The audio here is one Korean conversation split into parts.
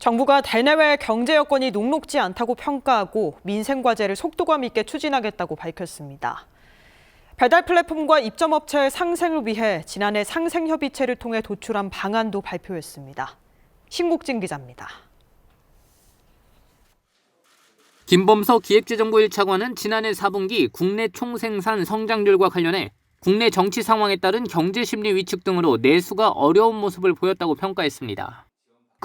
정부가 대내외 경제 여건이 녹록지 않다고 평가하고 민생과제를 속도감 있게 추진하겠다고 밝혔습니다. 배달 플랫폼과 입점업체의 상생을 위해 지난해 상생협의체를 통해 도출한 방안도 발표했습니다. 신국진 기자입니다. 김범석 기획재정부 1차관은 지난해 4분기 국내 총생산 성장률과 관련해 국내 정치 상황에 따른 경제심리 위축 등으로 내수가 어려운 모습을 보였다고 평가했습니다.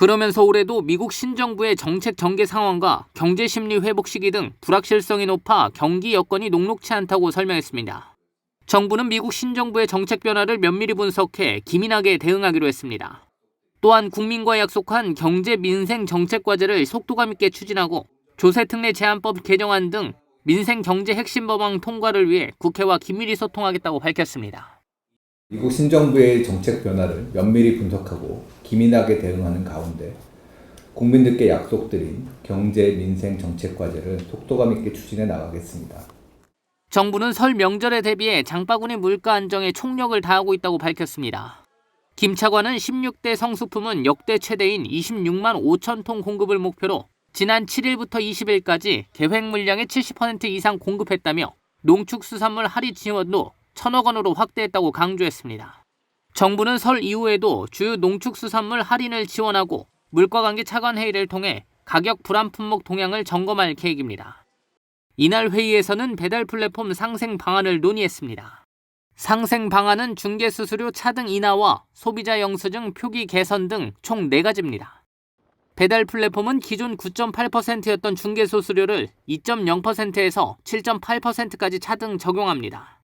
그러면서 올해도 미국 신정부의 정책 전개 상황과 경제심리 회복 시기 등 불확실성이 높아 경기 여건이 녹록지 않다고 설명했습니다. 정부는 미국 신정부의 정책 변화를 면밀히 분석해 기민하게 대응하기로 했습니다. 또한 국민과 약속한 경제 민생 정책 과제를 속도감 있게 추진하고 조세특례 제한법 개정안 등 민생 경제 핵심 법안 통과를 위해 국회와 긴밀히 소통하겠다고 밝혔습니다. 미국 신정부의 정책 변화를 면밀히 분석하고 기민하게 대응하는 가운데 국민들께 약속드린 경제 민생 정책 과제를 속도감 있게 추진해 나가겠습니다. 정부는 설 명절에 대비해 장바구니 물가 안정에 총력을 다하고 있다고 밝혔습니다. 김 차관은 16대 성수품은 역대 최대인 26만 5천 톤 공급을 목표로 지난 7일부터 20일까지 계획 물량의 70% 이상 공급했다며 농축수산물 할인 지원도 1,000억 원으로 확대했다고 강조했습니다. 정부는 설 이후에도 주요 농축수산물 할인을 지원하고 물가관계 차관회의를 통해 가격 불안 품목 동향을 점검할 계획입니다. 이날 회의에서는 배달 플랫폼 상생 방안을 논의했습니다. 상생 방안은 중개수수료 차등 인하와 소비자 영수증 표기 개선 등 총 4가지입니다. 배달 플랫폼은 기존 9.8%였던 중개수수료를 2.0%에서 7.8%까지 차등 적용합니다.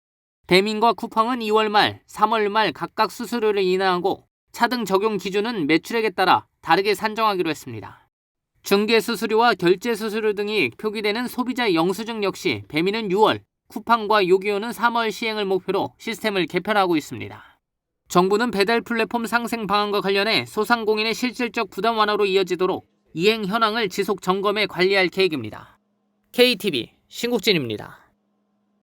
배민과 쿠팡은 2월 말, 3월 말 각각 수수료를 인하하고 차등 적용 기준은 매출액에 따라 다르게 산정하기로 했습니다. 중개수수료와 결제수수료 등이 표기되는 소비자 영수증 역시 배민은 6월, 쿠팡과 요기요는 3월 시행을 목표로 시스템을 개편하고 있습니다. 정부는 배달 플랫폼 상생 방안과 관련해 소상공인의 실질적 부담 완화로 이어지도록 이행 현황을 지속 점검해 관리할 계획입니다. KTV 신국진입니다.